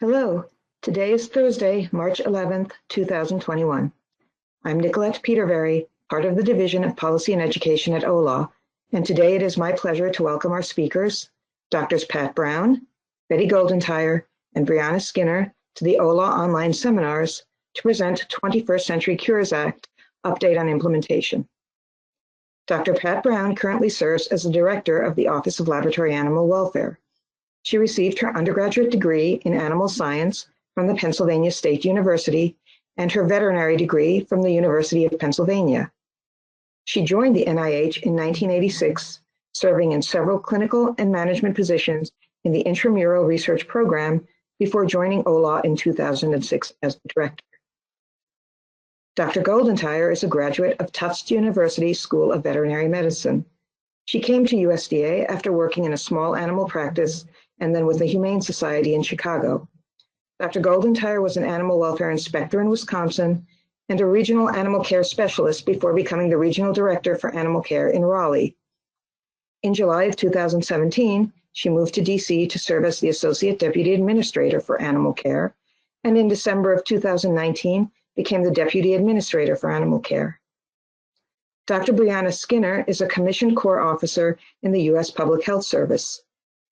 Hello, today is Thursday, March 11th, 2021. I'm Nicolette Peterberry, part of the Division of Policy and Education at OLAW, and today it is my pleasure to welcome our speakers, Drs. Pat Brown, Betty Goldentire, and Brianna Skinner to the OLAW online seminars to present 21st Century Cures Act Update on Implementation. Dr. Pat Brown currently serves as the Director of the Office of Laboratory Animal Welfare. She received her undergraduate degree in animal science from the Pennsylvania State University and her veterinary degree from the University of Pennsylvania. She joined the NIH in 1986, serving in several clinical and management positions in the intramural research program before joining OLAW in 2006 as the director. Dr. Goldentire is a graduate of Tufts University School of Veterinary Medicine. She came to USDA after working in a small animal practice and then with the Humane Society in Chicago. Dr. Goldentire was an animal welfare inspector in Wisconsin and a regional animal care specialist before becoming the regional director for animal care in Raleigh. In July of 2017, she moved to DC to serve as the Associate Deputy Administrator for Animal Care, and in December of 2019 became the Deputy Administrator for Animal Care. Dr. Brianna Skinner is a Commissioned Corps Officer in the U.S. Public Health Service.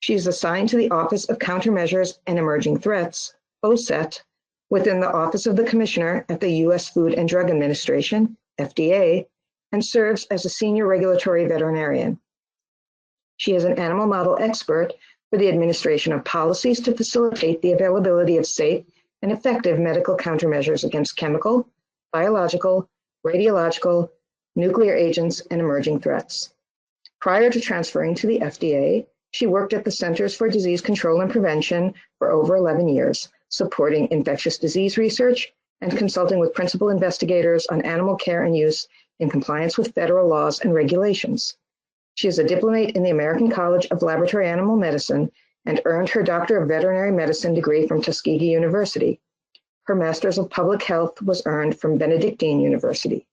She is assigned to the Office of Countermeasures and Emerging Threats, OSET, within the Office of the Commissioner at the U.S. Food and Drug Administration, FDA, and serves as a senior regulatory veterinarian. She is an animal model expert for the administration of policies to facilitate the availability of safe and effective medical countermeasures against chemical, biological, radiological, nuclear agents, and emerging threats. Prior to transferring to the FDA, she worked at the Centers for Disease Control and Prevention for over 11 years, supporting infectious disease research and consulting with principal investigators on animal care and use in compliance with federal laws and regulations. She is a diplomate in the American College of Laboratory Animal Medicine and earned her Doctor of Veterinary Medicine degree from Tuskegee University. Her Master's of Public Health was earned from Benedictine University.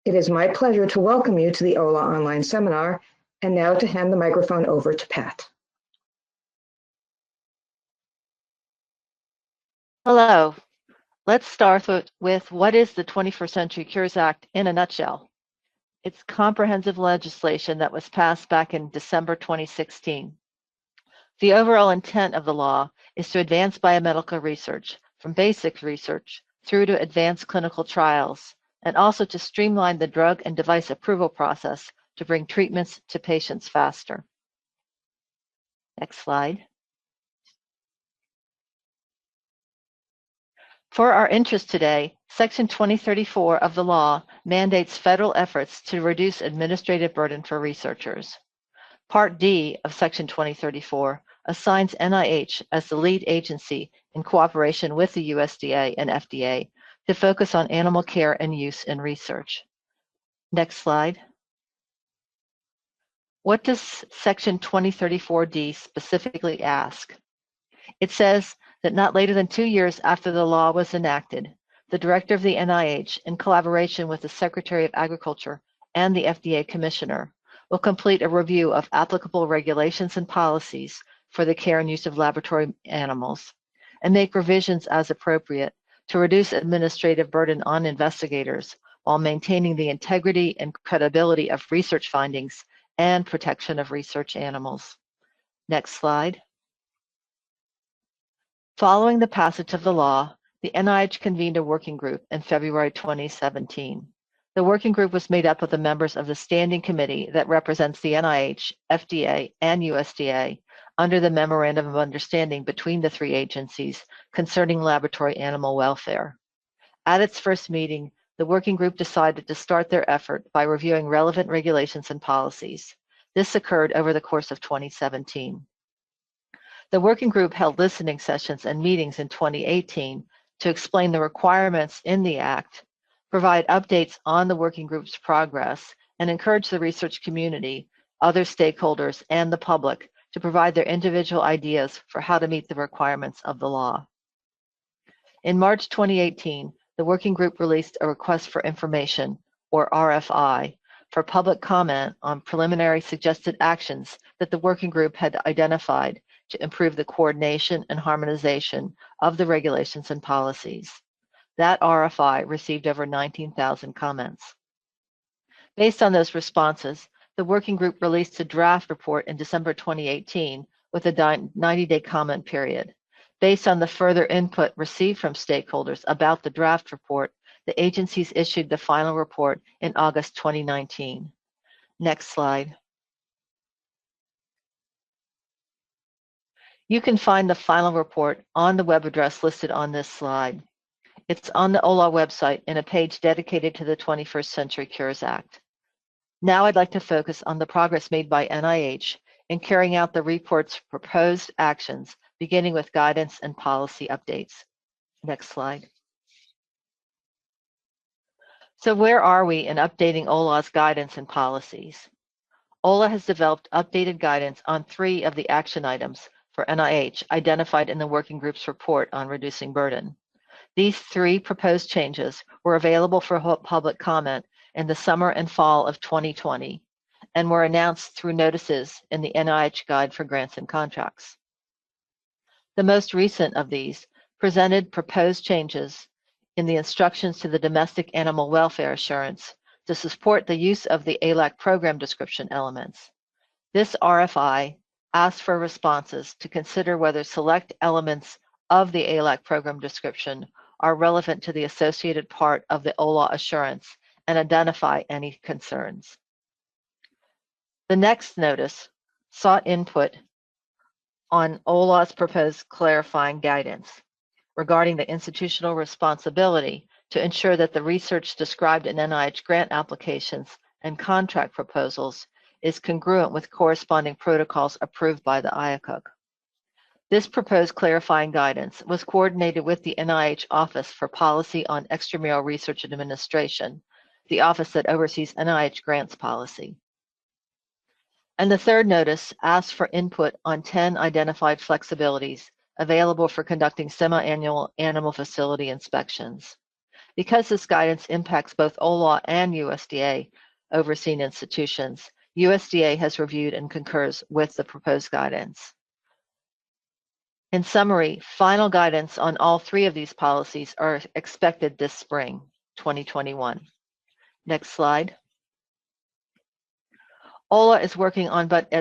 It is my pleasure to welcome you to the OLAW online seminar, and now to hand the microphone over to Pat. Hello. Let's start with what is the 21st Century Cures Act in a nutshell. It's comprehensive legislation that was passed back in December 2016. The overall intent of the law is to advance biomedical research from basic research through to advanced clinical trials, and also to streamline the drug and device approval process to bring treatments to patients faster. Next slide. For our interest today, Section 2034 of the law mandates federal efforts to reduce administrative burden for researchers. Part D of Section 2034 assigns NIH as the lead agency in cooperation with the USDA and FDA to focus on animal care and use in research. Next slide. What does Section 2034D specifically ask? It says that not later than 2 years after the law was enacted, the director of the NIH, in collaboration with the Secretary of Agriculture and the FDA Commissioner, will complete a review of applicable regulations and policies for the care and use of laboratory animals, and make revisions as appropriate to reduce administrative burden on investigators while maintaining the integrity and credibility of research findings and protection of research animals. Next slide. Following the passage of the law, the NIH convened a working group in February 2017. The working group was made up of the members of the standing committee that represents the NIH, FDA, and USDA under the Memorandum of Understanding between the three agencies concerning laboratory animal welfare. At its first meeting, the working group decided to start their effort by reviewing relevant regulations and policies. This occurred over the course of 2017. The working group held listening sessions and meetings in 2018 to explain the requirements in the Act, provide updates on the working group's progress, and encourage the research community, other stakeholders, and the public to provide their individual ideas for how to meet the requirements of the law. In March 2018, the working group released a request for information, or RFI, for public comment on preliminary suggested actions that the working group had identified to improve the coordination and harmonization of the regulations and policies. That RFI received over 19,000 comments. Based on those responses, the working group released a draft report in December 2018 with a 90-day comment period. Based on the further input received from stakeholders about the draft report, the agencies issued the final report in August 2019. Next slide. You can find the final report on the web address listed on this slide. It's on the OLAW website in a page dedicated to the 21st Century Cures Act. Now I'd like to focus on the progress made by NIH in carrying out the report's proposed actions, beginning with guidance and policy updates. Next slide. So where are we in updating OLAW's guidance and policies? OLAW has developed updated guidance on 3 of the action items for NIH identified in the working group's report on reducing burden. These 3 proposed changes were available for public comment in the summer and fall of 2020 and were announced through notices in the NIH Guide for Grants and Contracts. The most recent of these presented proposed changes in the instructions to the Domestic Animal Welfare Assurance to support the use of the ALAC program description elements. This RFI asked for responses to consider whether select elements of the ALAC program description are relevant to the associated part of the OLAW assurance and identify any concerns. The next notice sought input on OLAW's proposed clarifying guidance regarding the institutional responsibility to ensure that the research described in NIH grant applications and contract proposals is congruent with corresponding protocols approved by the IACUC. This proposed clarifying guidance was coordinated with the NIH Office for Policy on Extramural Research Administration, the office that oversees NIH grants policy. And the third notice asked for input on 10 identified flexibilities available for conducting semi-annual animal facility inspections. Because this guidance impacts both OLAW and USDA overseen institutions, USDA has reviewed and concurs with the proposed guidance. In summary, final guidance on all 3 of these policies are expected this spring, 2021. Next slide. OLAW is working on, but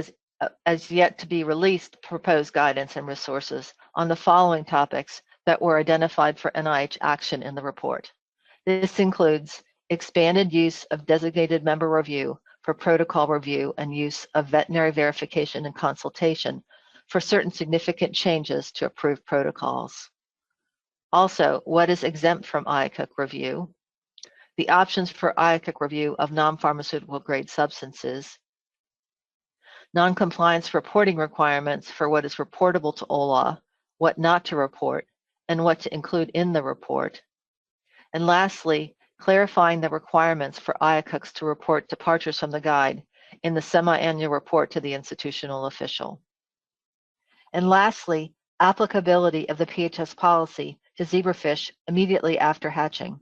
as yet to be released, proposed guidance and resources on the following topics that were identified for NIH action in the report. This includes expanded use of designated member review for protocol review and use of veterinary verification and consultation for certain significant changes to approved protocols. Also, what is exempt from IACUC review, the options for IACUC review of non-pharmaceutical grade substances, non-compliance reporting requirements for what is reportable to OLAW, what not to report, and what to include in the report. And lastly, clarifying the requirements for IACUCs to report departures from the guide in the semi-annual report to the institutional official. And lastly, applicability of the PHS policy to zebrafish immediately after hatching.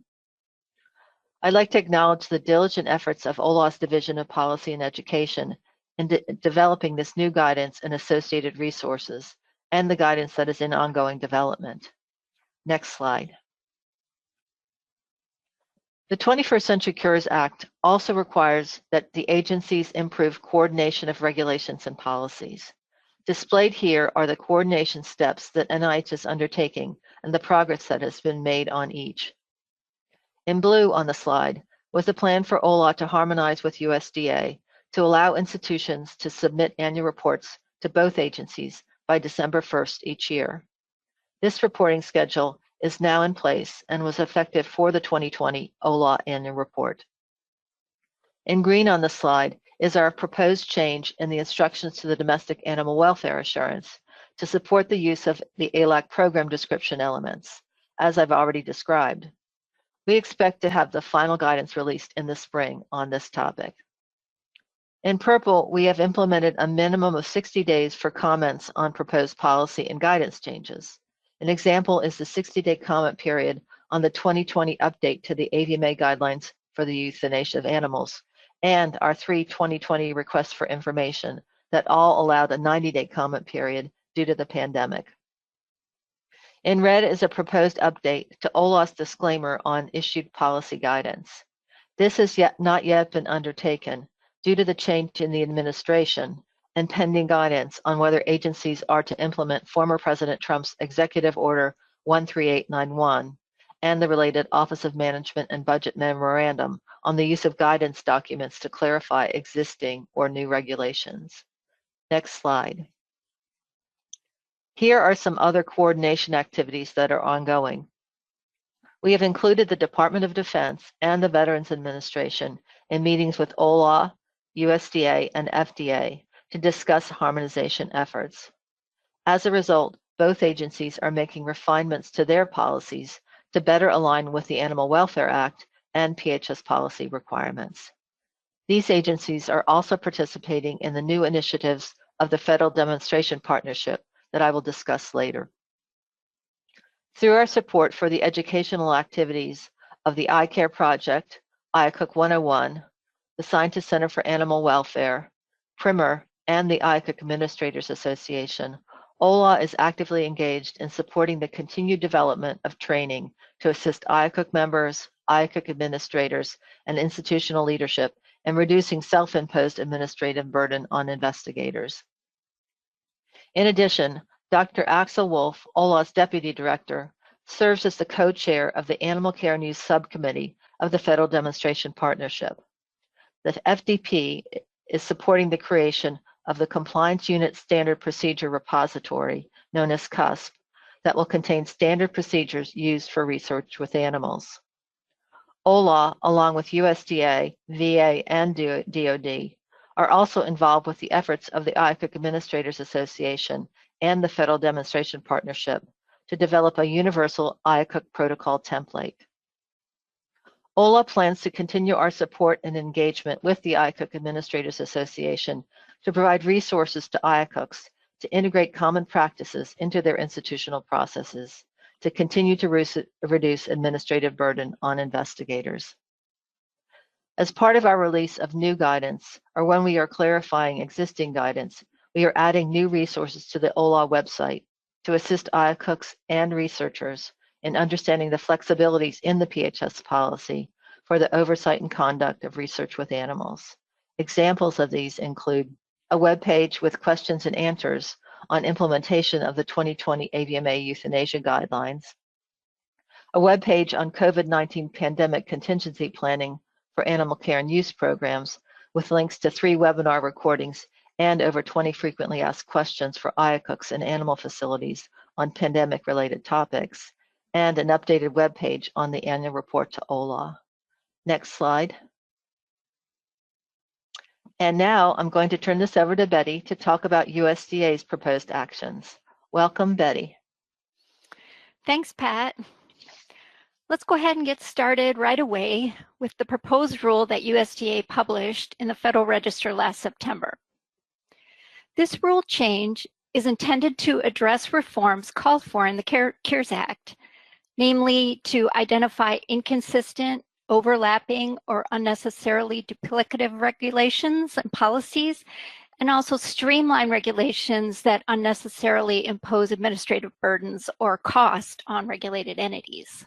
I'd like to acknowledge the diligent efforts of OLAW's Division of Policy and Education in developing this new guidance and associated resources, and the guidance that is in ongoing development. Next slide. The 21st Century Cures Act also requires that the agencies improve coordination of regulations and policies. Displayed here are the coordination steps that NIH is undertaking and the progress that has been made on each. In blue on the slide was a plan for OLAW to harmonize with USDA to allow institutions to submit annual reports to both agencies by December 1st each year. This reporting schedule is now in place and was effective for the 2020 OLAW annual report. In green on the slide is our proposed change in the instructions to the Domestic Animal Welfare Assurance to support the use of the ALAC program description elements, as I've already described. We expect to have the final guidance released in the spring on this topic. In purple, we have implemented a minimum of 60 days for comments on proposed policy and guidance changes. An example is the 60-day comment period on the 2020 update to the AVMA guidelines for the euthanasia of animals, and our 3 2020 requests for information that all allowed a 90-day comment period due to the pandemic. In red is a proposed update to OLAW's disclaimer on issued policy guidance. This has not yet been undertaken due to the change in the administration and pending guidance on whether agencies are to implement former President Trump's Executive Order 13891 and the related Office of Management and Budget Memorandum on the use of guidance documents to clarify existing or new regulations. Next slide. Here are some other coordination activities that are ongoing. We have included the Department of Defense and the Veterans Administration in meetings with OLAW, USDA, and FDA to discuss harmonization efforts. As a result, both agencies are making refinements to their policies to better align with the Animal Welfare Act and PHS policy requirements. These agencies are also participating in the new initiatives of the Federal Demonstration Partnership that I will discuss later. Through our support for the educational activities of the iCare Project, IACUC 101, the Scientist Center for Animal Welfare, PRIMER, and the IACUC Administrators Association, OLAW is actively engaged in supporting the continued development of training to assist IACUC members, IACUC administrators, and institutional leadership in reducing self-imposed administrative burden on investigators. In addition, Dr. Axel Wolf, OLAW's Deputy Director, serves as the co-chair of the Animal Care News Subcommittee of the Federal Demonstration Partnership. The FDP is supporting the creation of the Compliance Unit Standard Procedure Repository, known as CUSP, that will contain standard procedures used for research with animals. OLAW, along with USDA, VA, and DoD, are also involved with the efforts of the IACUC Administrators Association and the Federal Demonstration Partnership to develop a universal IACUC protocol template. OLAW plans to continue our support and engagement with the IACUC Administrators Association to provide resources to IACUCs to integrate common practices into their institutional processes to continue to reduce administrative burden on investigators. As part of our release of new guidance, or when we are clarifying existing guidance, we are adding new resources to the OLAW website to assist IACUCs and researchers in understanding the flexibilities in the PHS policy for the oversight and conduct of research with animals. Examples of these include a web page with questions and answers on implementation of the 2020 AVMA euthanasia guidelines, a web page on COVID-19 pandemic contingency planning for animal care and use programs with links to 3 webinar recordings and over 20 frequently asked questions for IACUCs and animal facilities on pandemic-related topics, and an updated web page on the annual report to OLAW. Next slide. And now I'm going to turn this over to Betty to talk about USDA's proposed actions. Welcome, Betty. Thanks, Pat. Let's go ahead and get started right away with the proposed rule that USDA published in the Federal Register last September. This rule change is intended to address reforms called for in the CARES Act, namely to identify inconsistent, overlapping, or unnecessarily duplicative regulations and policies, and also streamline regulations that unnecessarily impose administrative burdens or cost on regulated entities.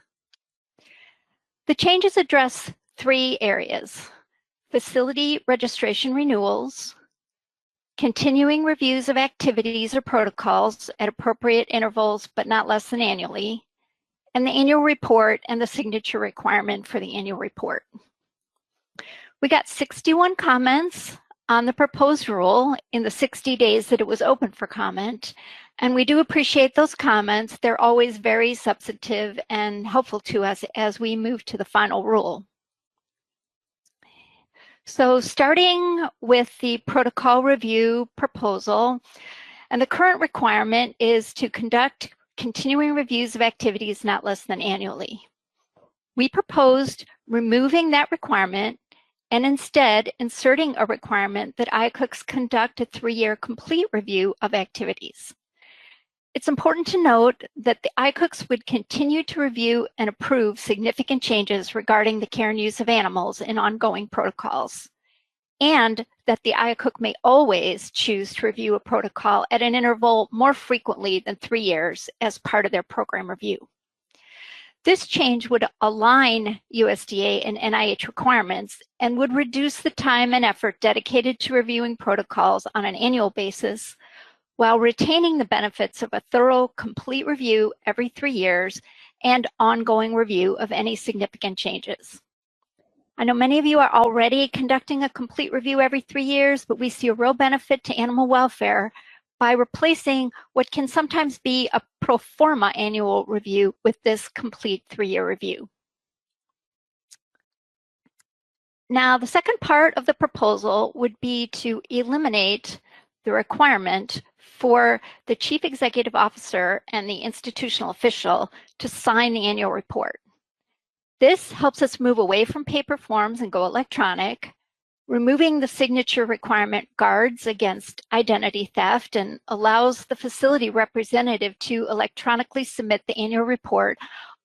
The changes address 3 areas: facility registration renewals, continuing reviews of activities or protocols at appropriate intervals but not less than annually, and the annual report and the signature requirement for the annual report. We got 61 comments on the proposed rule in the 60 days that it was open for comment, and we do appreciate those comments. They're always very substantive and helpful to us as we move to the final rule. So starting with the protocol review proposal, and the current requirement is to conduct continuing reviews of activities not less than annually. We proposed removing that requirement and instead inserting a requirement that IACUCs conduct a 3-year complete review of activities. It's important to note that the IACUCs would continue to review and approve significant changes regarding the care and use of animals in ongoing protocols. and that the IACUC may always choose to review a protocol at an interval more frequently than 3 years as part of their program review. This change would align USDA and NIH requirements and would reduce the time and effort dedicated to reviewing protocols on an annual basis while retaining the benefits of a thorough, complete review every 3 years and ongoing review of any significant changes. I know many of you are already conducting a complete review every 3 years, but we see a real benefit to animal welfare by replacing what can sometimes be a pro forma annual review with this complete 3-year review. Now, the second part of the proposal would be to eliminate the requirement for the Chief Executive Officer and the institutional official to sign the annual report. This helps us move away from paper forms and go electronic. Removing the signature requirement guards against identity theft and allows the facility representative to electronically submit the annual report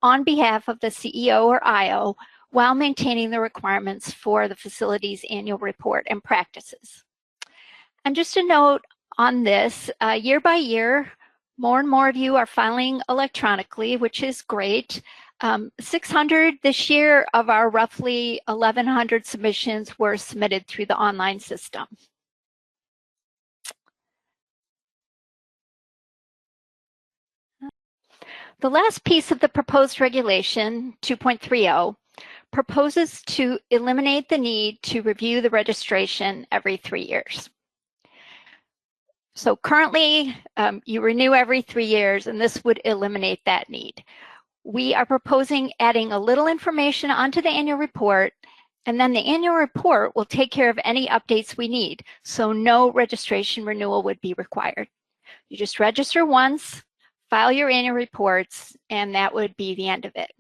on behalf of the CEO or IO while maintaining the requirements for the facility's annual report and practices. And just a note on this, year by year, more and more of you are filing electronically, which is great. 600 this year of our roughly 1,100 submissions were submitted through the online system. The last piece of the proposed regulation, 2.30, proposes to eliminate the need to review the registration every 3 years. So currently, you renew every 3 years, and this would eliminate that need. We are proposing adding a little information onto the annual report, and then the annual report will take care of any updates we need. So no registration renewal would be required. You just register once, file your annual reports, and that would be the end of it.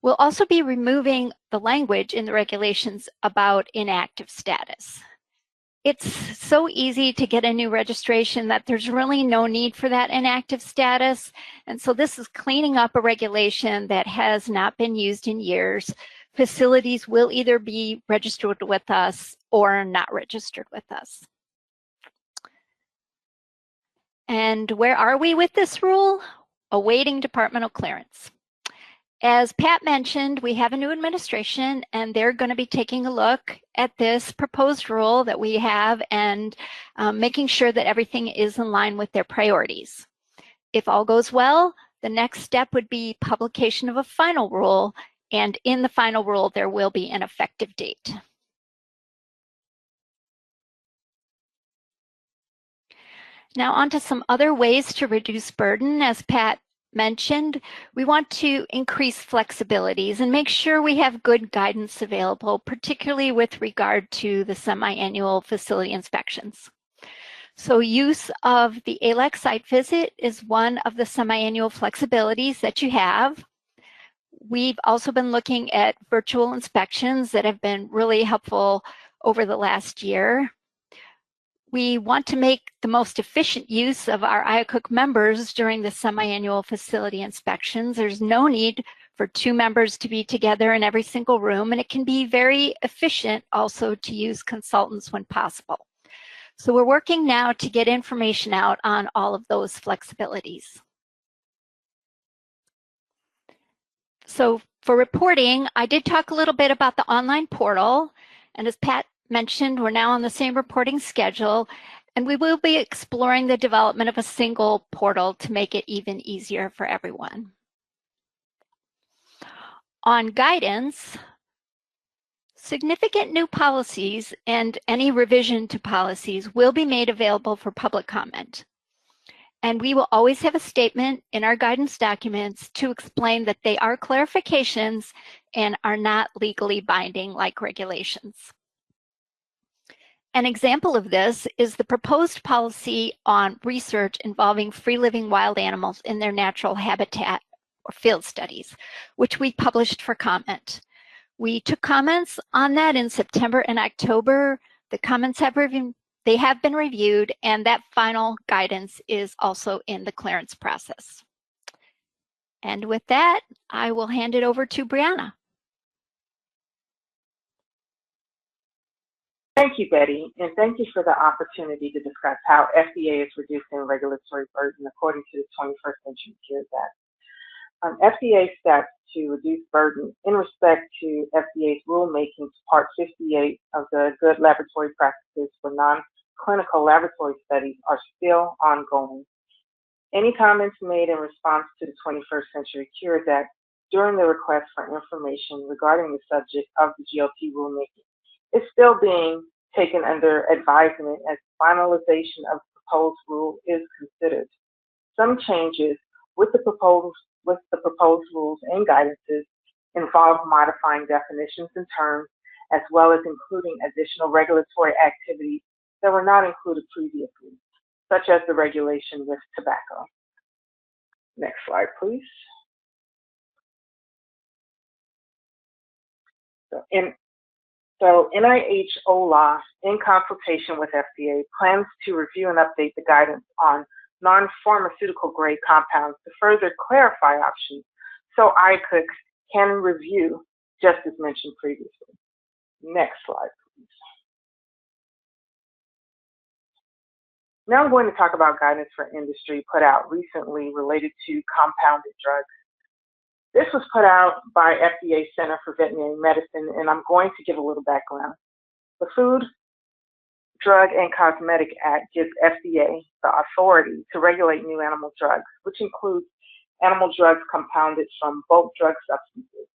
We'll also be removing the language in the regulations about inactive status. It's so easy to get a new registration that there's really no need for that inactive status. And so this is cleaning up a regulation that has not been used in years. Facilities will either be registered with us or not registered with us. And where are we with this rule? Awaiting departmental clearance. As Pat mentioned, we have a new administration, and they're going to be taking a look at this proposed rule that we have and making sure that everything is in line with their priorities. If all goes well, the next step would be publication of a final rule, and in the final rule, there will be an effective date. Now on to some other ways to reduce burden. As Pat mentioned, we want to increase flexibilities and make sure we have good guidance available, particularly with regard to the semi-annual facility inspections. So use of the ALAC site visit is one of the semi-annual flexibilities that you have. We've also been looking at virtual inspections that have been really helpful over the last year. We want to make the most efficient use of our IACUC members during the semi-annual facility inspections. There's no need for 2 members to be together in every single room, and it can be very efficient also to use consultants when possible. So we're working now to get information out on all of those flexibilities. So for reporting, I did talk a little bit about the online portal, and as Pat mentioned, we're now on the same reporting schedule, and we will be exploring the development of a single portal to make it even easier for everyone. On guidance, significant new policies and any revision to policies will be made available for public comment. And we will always have a statement in our guidance documents to explain that they are clarifications and are not legally binding like regulations. An example of this is the proposed policy on research involving free-living wild animals in their natural habitat or field studies, which we published for comment. We took comments on that in September and October. The comments have been reviewed, and that final guidance is also in the clearance process. And with that, I will hand it over to Brianna. Thank you, Betty, and thank you for the opportunity to discuss how FDA is reducing regulatory burden according to the 21st Century Cures Act. FDA steps to reduce burden in respect to FDA's rulemaking to Part 58 of the Good Laboratory Practices for Non-Clinical Laboratory Studies are still ongoing. Any comments made in response to the 21st Century Cures Act during the request for information regarding the subject of the GLP rulemaking is still being taken under advisement as finalization of the proposed rule is considered. Some changes with the proposed rules and guidances involve modifying definitions and terms, as well as including additional regulatory activities that were not included previously, such as the regulation with tobacco. Next slide, please. So NIH OLAW, in consultation with FDA, plans to review and update the guidance on non-pharmaceutical grade compounds to further clarify options so IACUC can review, just as mentioned previously. Next slide, please. Now I'm going to talk about guidance for industry put out recently related to compounded drugs. This was put out by FDA Center for Veterinary Medicine, and I'm going to give a little background. The Food, Drug, and Cosmetic Act gives FDA the authority to regulate new animal drugs, which includes animal drugs compounded from bulk drug substances.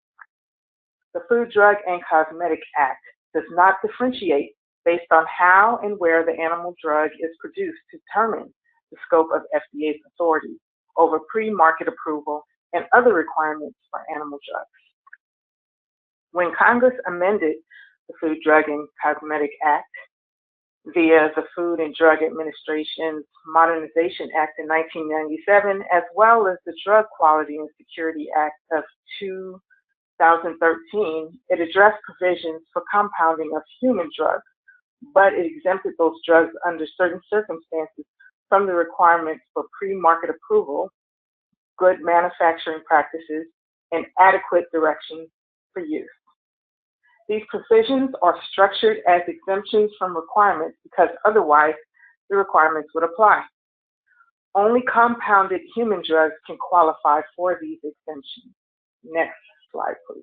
The Food, Drug, and Cosmetic Act does not differentiate based on how and where the animal drug is produced to determine the scope of FDA's authority over pre-market approval and other requirements for animal drugs. When Congress amended the Food, Drug, and Cosmetic Act via the Food and Drug Administration's Modernization Act in 1997, as well as the Drug Quality and Security Act of 2013, it addressed provisions for compounding of human drugs, but it exempted those drugs under certain circumstances from the requirements for pre-market approval, good manufacturing practices, and adequate direction for use. These provisions are structured as exemptions from requirements because otherwise the requirements would apply. Only compounded human drugs can qualify for these exemptions. Next slide, please.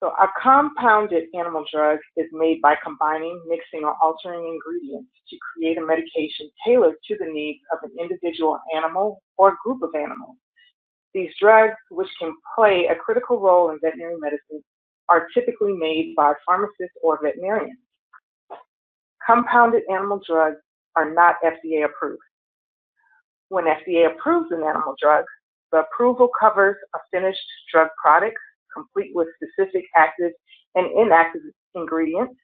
So a compounded animal drug is made by combining, mixing, or altering ingredients to create a medication tailored to the needs of an individual animal or group of animals. These drugs, which can play a critical role in veterinary medicine, are typically made by pharmacists or veterinarians. Compounded animal drugs are not FDA approved. When FDA approves an animal drug, the approval covers a finished drug product, complete with specific active and inactive ingredients,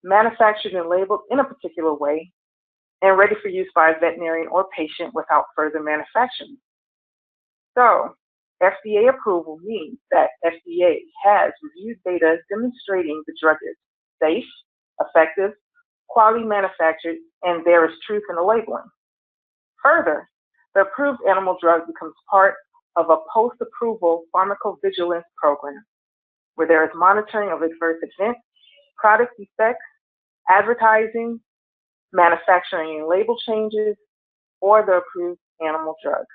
manufactured and labeled in a particular way, and ready for use by a veterinarian or patient without further manufacturing. So, FDA approval means that FDA has reviewed data demonstrating the drug is safe, effective, quality manufactured, and there is truth in the labeling. Further, the approved animal drug becomes part of a post-approval pharmacovigilance program, where there is monitoring of adverse events, product defects, advertising, manufacturing and label changes, or the approved animal drugs.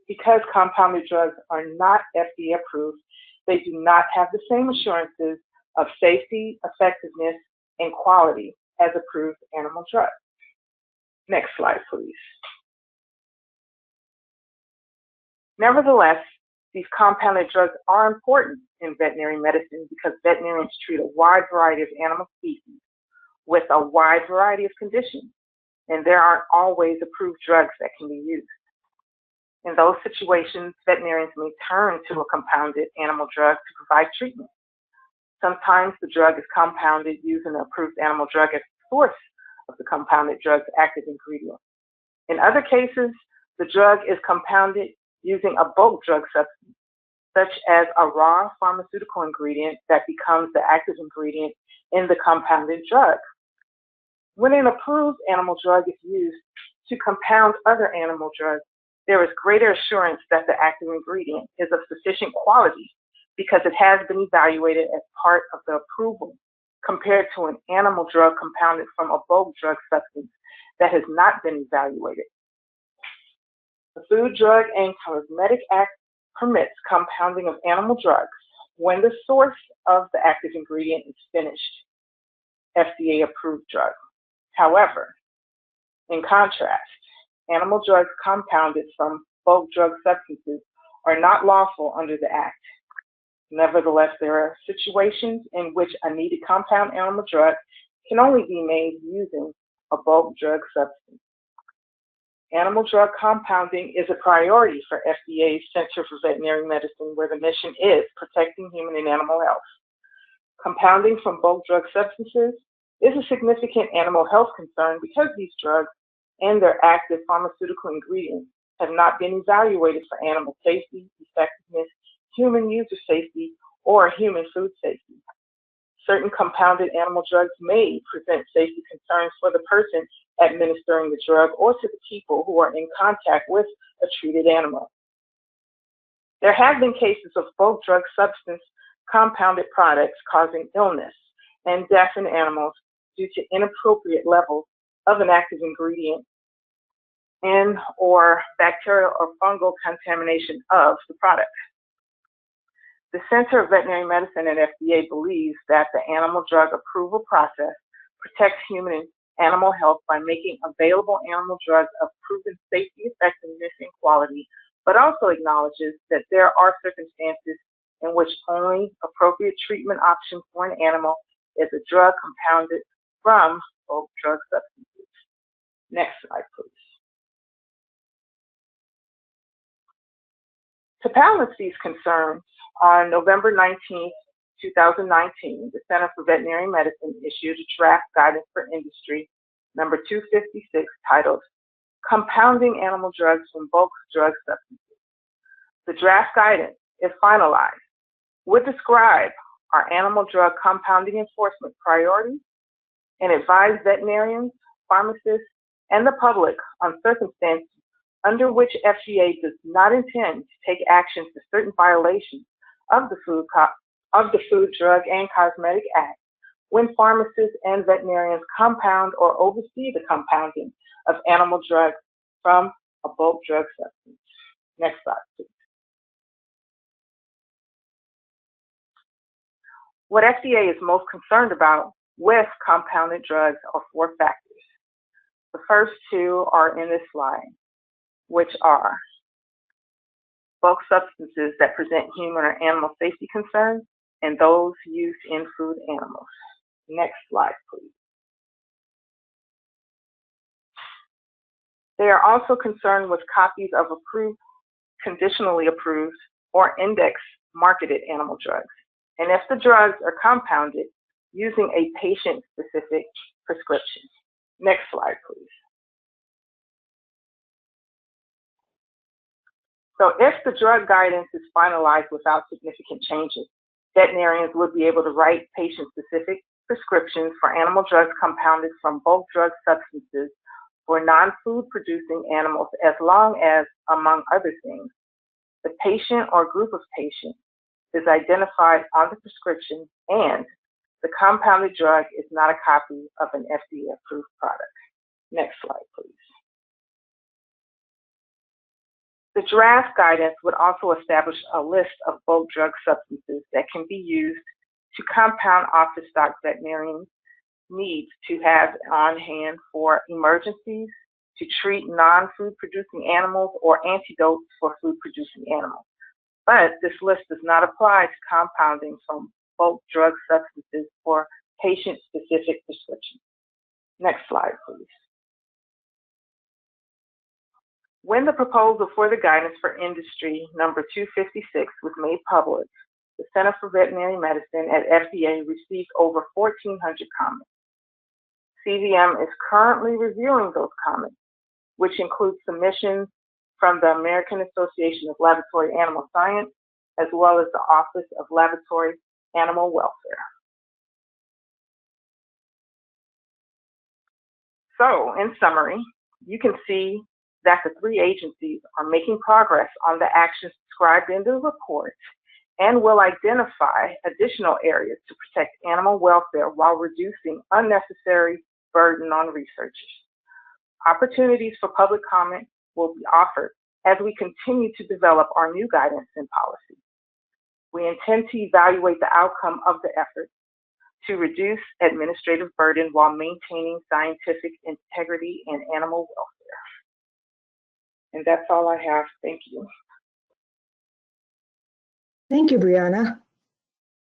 Because compounded drugs are not FDA approved, they do not have the same assurances of safety, effectiveness, and quality as approved animal drugs. Next slide, please. Nevertheless, these compounded drugs are important in veterinary medicine because veterinarians treat a wide variety of animal species with a wide variety of conditions, and there aren't always approved drugs that can be used. In those situations, veterinarians may turn to a compounded animal drug to provide treatment. Sometimes the drug is compounded using an approved animal drug as the source of the compounded drug's active ingredient. In other cases, the drug is compounded using a bulk drug substance, such as a raw pharmaceutical ingredient that becomes the active ingredient in the compounded drug. When an approved animal drug is used to compound other animal drugs, there is greater assurance that the active ingredient is of sufficient quality because it has been evaluated as part of the approval compared to an animal drug compounded from a bulk drug substance that has not been evaluated. The Food, Drug, and Cosmetic Act permits compounding of animal drugs when the source of the active ingredient is finished FDA-approved drug. However, in contrast, animal drugs compounded from bulk drug substances are not lawful under the Act. Nevertheless, there are situations in which a needed compound animal drug can only be made using a bulk drug substance. Animal drug compounding is a priority for FDA's Center for Veterinary Medicine, where the mission is protecting human and animal health. Compounding from bulk drug substances is a significant animal health concern because these drugs and their active pharmaceutical ingredients have not been evaluated for animal safety, effectiveness, human user safety, or human food safety. Certain compounded animal drugs may present safety concerns for the person administering the drug or to the people who are in contact with a treated animal. There have been cases of bulk drug substance compounded products causing illness and death in animals due to inappropriate levels of an active ingredient and or bacterial or fungal contamination of the product. The Center of Veterinary Medicine and FDA believes that the animal drug approval process protects human and animal health by making available animal drugs of proven safety, effectiveness, and quality, but also acknowledges that there are circumstances in which only appropriate treatment option for an animal is a drug compounded from bulk drug substances. Next slide, please. To balance these concerns, on November 19, 2019, the Center for Veterinary Medicine issued a draft guidance for industry, number 256, titled Compounding Animal Drugs from Bulk Drug Substances. The draft guidance, if finalized, would describe our animal drug compounding enforcement priorities and advise veterinarians, pharmacists, and the public on circumstances under which FDA does not intend to take action to certain violations of the Food, Drug, and Cosmetic Act when pharmacists and veterinarians compound or oversee the compounding of animal drugs from a bulk drug substance. Next slide, please. What FDA is most concerned about with compounded drugs are four factors. The first two are in this slide, which are bulk substances that present human or animal safety concerns and those used in food animals. Next slide, please. They are also concerned with copies of approved, conditionally approved, or index marketed animal drugs, and if the drugs are compounded using a patient-specific prescription. Next slide, please. So if the drug guidance is finalized without significant changes, veterinarians would be able to write patient-specific prescriptions for animal drugs compounded from bulk drug substances for non-food producing animals as long as, among other things, the patient or group of patients is identified on the prescription and the compounded drug is not a copy of an FDA-approved product. Next slide, please. The draft guidance would also establish a list of bulk drug substances that can be used to compound off-the-stock veterinarians needs to have on hand for emergencies, to treat non-food producing animals, or antidotes for food producing animals. But this list does not apply to compounding from bulk drug substances for patient-specific prescriptions. Next slide, please. When the proposal for the guidance for industry number 256 was made public, the Center for Veterinary Medicine at FDA received over 1,400 comments. CVM is currently reviewing those comments, which include submissions from the American Association of Laboratory Animal Science, as well as the Office of Laboratory Animal Welfare. So, in summary, you can see that the three agencies are making progress on the actions described in the report and will identify additional areas to protect animal welfare while reducing unnecessary burden on researchers. Opportunities for public comment will be offered as we continue to develop our new guidance and policy. We intend to evaluate the outcome of the effort to reduce administrative burden while maintaining scientific integrity and animal welfare. And that's all I have. Thank you. Thank you, Brianna.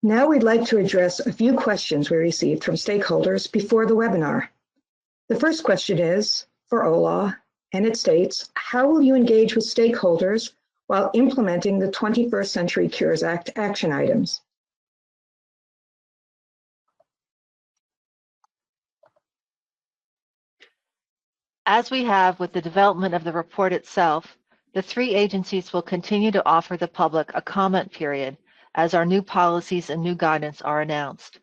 Now we'd like to address a few questions we received from stakeholders before the webinar. The first question is for OLAW, and it states, how will you engage with stakeholders while implementing the 21st Century Cures Act action items? As we have with the development of the report itself, the three agencies will continue to offer the public a comment period as our new policies and new guidance are announced.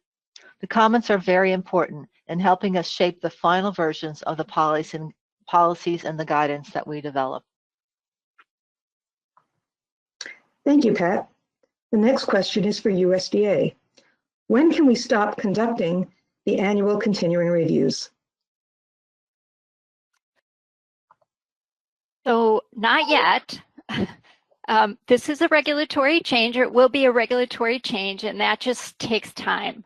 The comments are very important in helping us shape the final versions of the policies and the guidance that we develop. Thank you, Pat. The next question is for USDA. When can we stop conducting the annual continuing reviews? So not yet. This is a regulatory change, or it will be a regulatory change, and that just takes time.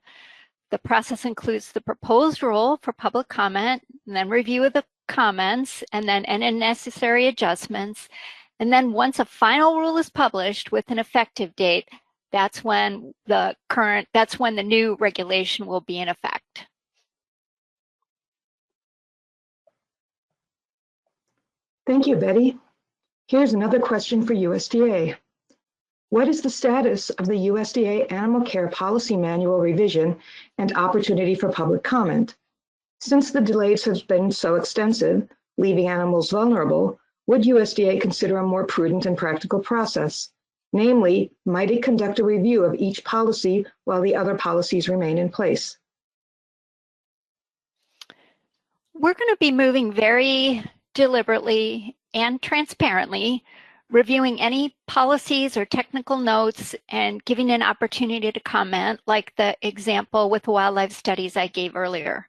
The process includes the proposed rule for public comment, and then review of the comments, and then any necessary adjustments. And then once a final rule is published with an effective date, that's when the new regulation will be in effect. Thank you, Betty. Here's another question for USDA. What is the status of the USDA Animal Care Policy Manual revision and opportunity for public comment? Since the delays have been so extensive, leaving animals vulnerable, would USDA consider a more prudent and practical process? Namely, might it conduct a review of each policy while the other policies remain in place? We're going to be moving very deliberately and transparently, reviewing any policies or technical notes and giving an opportunity to comment, like the example with wildlife studies I gave earlier.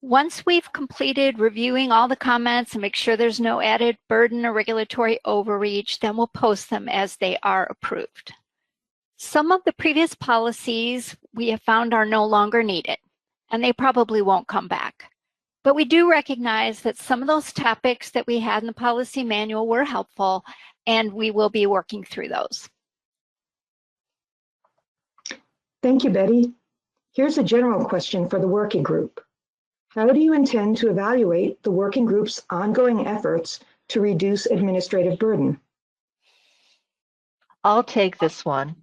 Once we've completed reviewing all the comments and make sure there's no added burden or regulatory overreach, then we'll post them as they are approved. Some of the previous policies we have found are no longer needed, and they probably won't come back. But we do recognize that some of those topics that we had in the policy manual were helpful, and we will be working through those. Thank you, Betty. Here's a general question for the working group. How do you intend to evaluate the working group's ongoing efforts to reduce administrative burden? I'll take this one.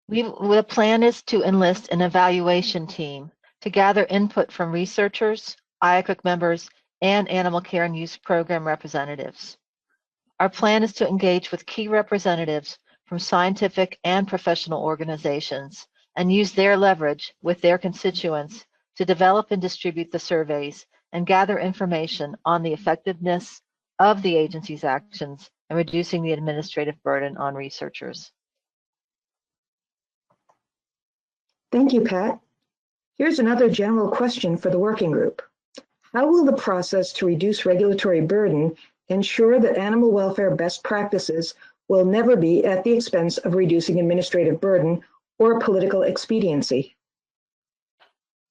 The plan is to enlist an evaluation team to gather input from researchers, IACUC members, and animal care and use program representatives. Our plan is to engage with key representatives from scientific and professional organizations and use their leverage with their constituents to develop and distribute the surveys and gather information on the effectiveness of the agency's actions and reducing the administrative burden on researchers. Thank you, Pat. Here's another general question for the working group. How will the process to reduce regulatory burden ensure that animal welfare best practices will never be at the expense of reducing administrative burden or political expediency?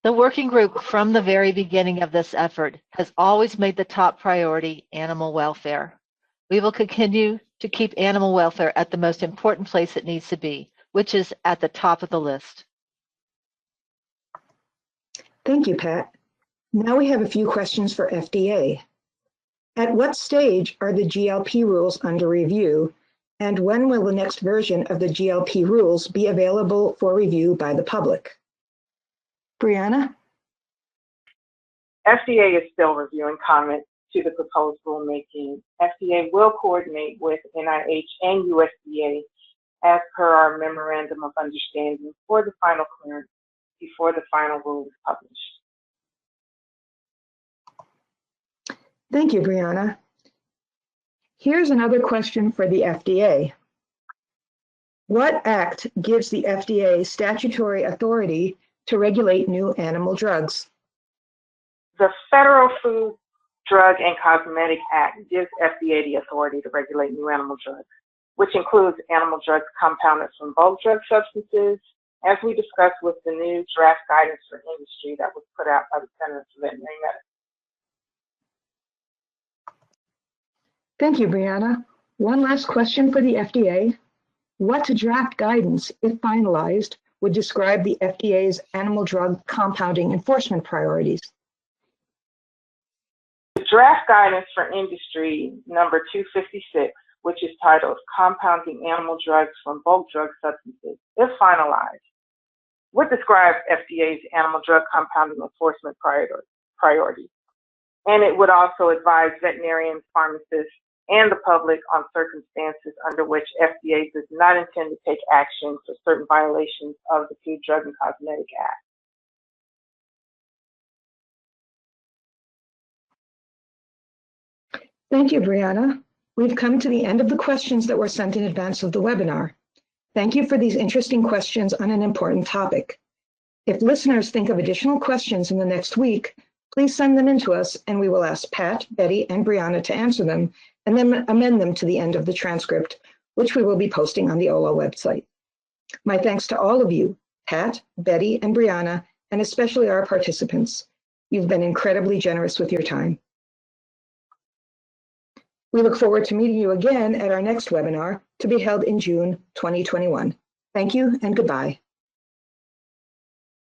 The working group from the very beginning of this effort has always made the top priority animal welfare. We will continue to keep animal welfare at the most important place it needs to be, which is at the top of the list. Thank you, Pat. Now we have a few questions for FDA. At what stage are the GLP rules under review, and when will the next version of the GLP rules be available for review by the public? Brianna? FDA is still reviewing comments to the proposed rulemaking. FDA will coordinate with NIH and USDA as per our memorandum of understanding for the final clearance before the final rule is published. Thank you, Brianna. Here's another question for the FDA. What act gives the FDA statutory authority to regulate new animal drugs? The Federal Food, Drug, and Cosmetic Act gives FDA the authority to regulate new animal drugs, which includes animal drugs compounded from bulk drug substances, as we discussed with the new draft guidance for industry that was put out by the Center for Veterinary Medicine. Thank you, Brianna. One last question for the FDA. What draft guidance, if finalized, would describe the FDA's animal drug compounding enforcement priorities? The draft guidance for industry number 256, which is titled Compounding Animal Drugs from Bulk Drug Substances, if finalized, would describe FDA's animal drug compounding enforcement priorities. And it would also advise veterinarians, pharmacists, and the public on circumstances under which FDA does not intend to take action for certain violations of the Food, Drug, and Cosmetic Act. Thank you, Brianna. We've come to the end of the questions that were sent in advance of the webinar. Thank you for these interesting questions on an important topic. If listeners think of additional questions in the next week, please send them in to us and we will ask Pat, Betty, and Brianna to answer them and then amend them to the end of the transcript, which we will be posting on the OLAW website. My thanks to all of you, Pat, Betty, and Brianna, and especially our participants. You've been incredibly generous with your time. We look forward to meeting you again at our next webinar to be held in June 2021. Thank you and goodbye.